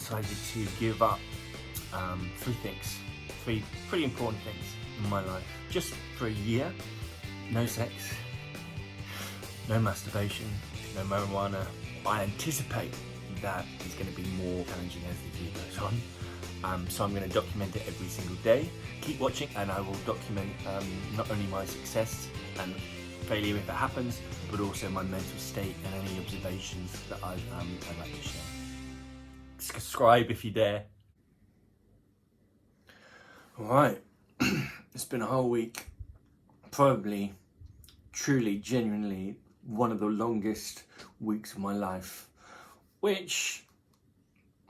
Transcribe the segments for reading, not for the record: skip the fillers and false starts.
decided to give up three pretty important things in my life. Just for a year, no sex, no masturbation, no marijuana. I anticipate that is going to be more challenging as the year goes on. So I'm going to document it every single day. Keep watching and I will document not only my success and failure if it happens, but also my mental state and any observations that I'd like to share. Subscribe if you dare. Alright, it's been a whole week, probably, truly, genuinely one of the longest weeks of my life, which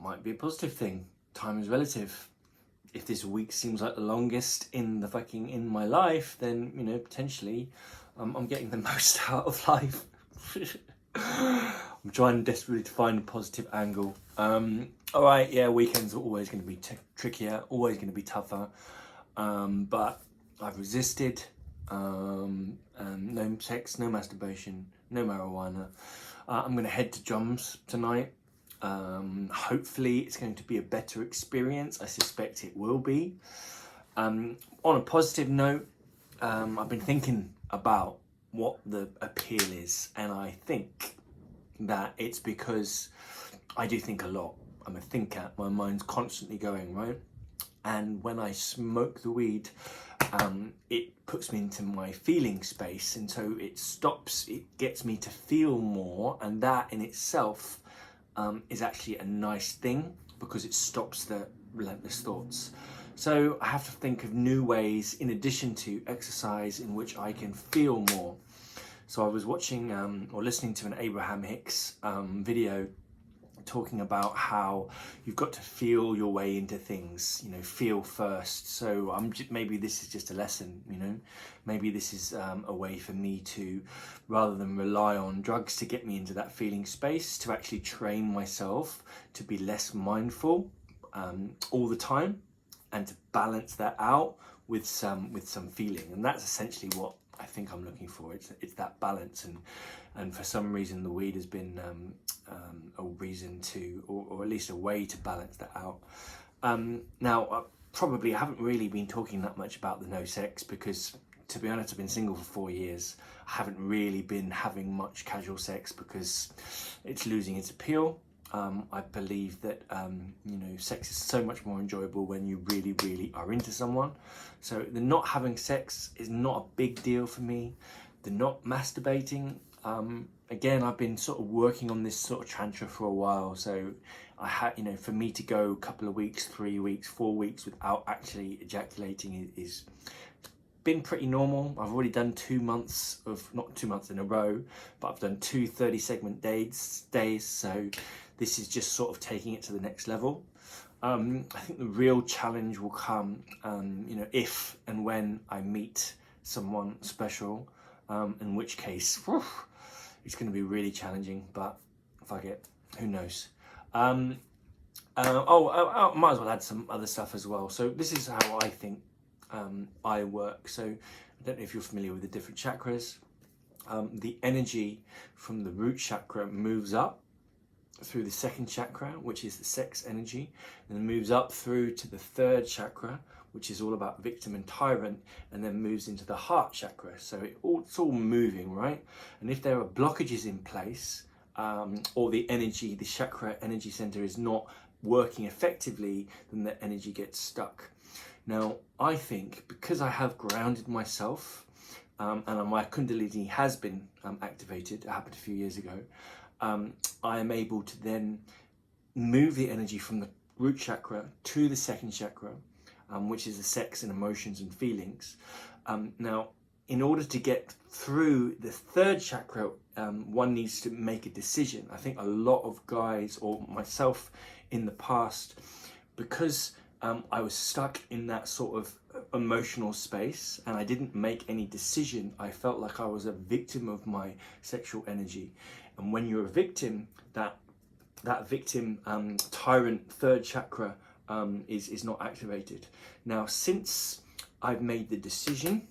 might be a positive thing. Time is relative. If this week seems like the longest in my life, then, you know, potentially I'm getting the most out of life. I'm trying desperately to find a positive angle. Alright, yeah, weekends are always going to be trickier, always going to be tougher, but I've resisted. No sex, no masturbation, no marijuana. I'm going to head to drums tonight. Hopefully it's going to be a better experience. I suspect it will be. On a positive note, I've been thinking about what the appeal is, and I think that it's because I do think a lot. I'm a thinker, my mind's constantly going, right? And when I smoke the weed, it puts me into my feeling space, and so it gets me to feel more, and that in itself is actually a nice thing because it stops the relentless thoughts. So I have to think of new ways, in addition to exercise, in which I can feel more. So I was watching or listening to an Abraham Hicks video talking about how you've got to feel your way into things, you know, feel first. So maybe this is just a lesson, you know, maybe this is a way for me to, rather than rely on drugs to get me into that feeling space, to actually train myself to be less mindful all the time, and to balance that out with some feeling. And that's essentially what I think I'm looking for. It's that balance, and for some reason the weed has been a reason to, or at least a way to balance that out. Now, probably I haven't really been talking that much about the no sex because, to be honest, I've been single for 4 years. I haven't really been having much casual sex because it's losing its appeal. I believe that you know, sex is so much more enjoyable when you really, really are into someone. So the not having sex is not a big deal for me. The not masturbating, again, I've been sort of working on this sort of tantra for a while. So I had, you know, for me to go a couple of weeks, 3 weeks, 4 weeks without actually ejaculating is been pretty normal. I've already done 2 months of, not 2 months in a row, but I've done 2 30-segment days. So this is just sort of taking it to the next level. I think the real challenge will come, you know, if and when I meet someone special, in which case, whew, it's going to be really challenging, but fuck it, who knows. I might as well add some other stuff as well. So this is how I think I work. So I don't know if you're familiar with the different chakras. The energy from the root chakra moves up through the second chakra, which is the sex energy, and then moves up through to the third chakra, which is all about victim and tyrant, and then moves into the heart chakra. So it's all moving, right? And if there are blockages in place, or the chakra energy center is not working effectively, then the energy gets stuck. Now, I think because I have grounded myself, and my Kundalini has been activated, it happened a few years ago, I am able to then move the energy from the root chakra to the second chakra, which is the sex and emotions and feelings. Now, in order to get through the third chakra, one needs to make a decision. I think a lot of guys, or myself in the past, because I was stuck in that sort of emotional space and I didn't make any decision, I felt like I was a victim of my sexual energy. And when you're a victim, that victim tyrant third chakra is not activated. Now, since I've made the decision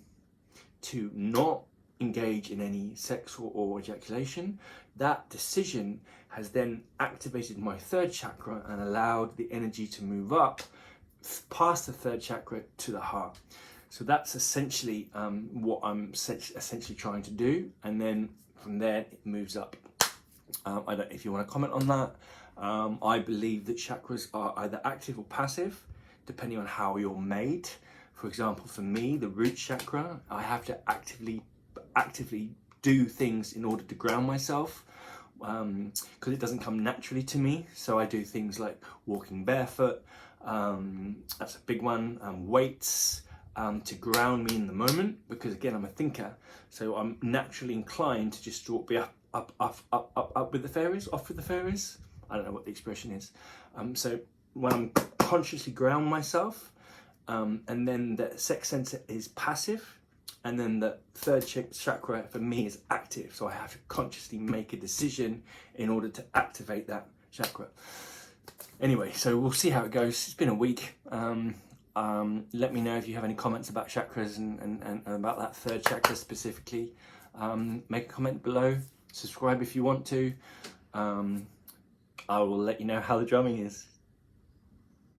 to not engage in any sexual or ejaculation, that decision has then activated my third chakra and allowed the energy to move up past the third chakra to the heart. So that's essentially what I'm essentially trying to do, and then from there it moves up. I don't know if you want to comment on that. I believe that chakras are either active or passive, depending on how you're made. For example, for me, the root chakra, I have to actively do things in order to ground myself, because it doesn't come naturally to me. So I do things like walking barefoot, that's a big one, weights, to ground me in the moment, because again, I'm a thinker, so I'm naturally inclined to just be up with the fairies, off with the fairies. I don't know what the expression is. So when I'm consciously ground myself, and then the sex center is passive, and then the third chakra for me is active. So I have to consciously make a decision in order to activate that chakra. Anyway, so we'll see how it goes. It's been a week. Let me know if you have any comments about chakras and about that third chakra specifically. Make a comment below. Subscribe if you want to. I will let you know how the drumming is.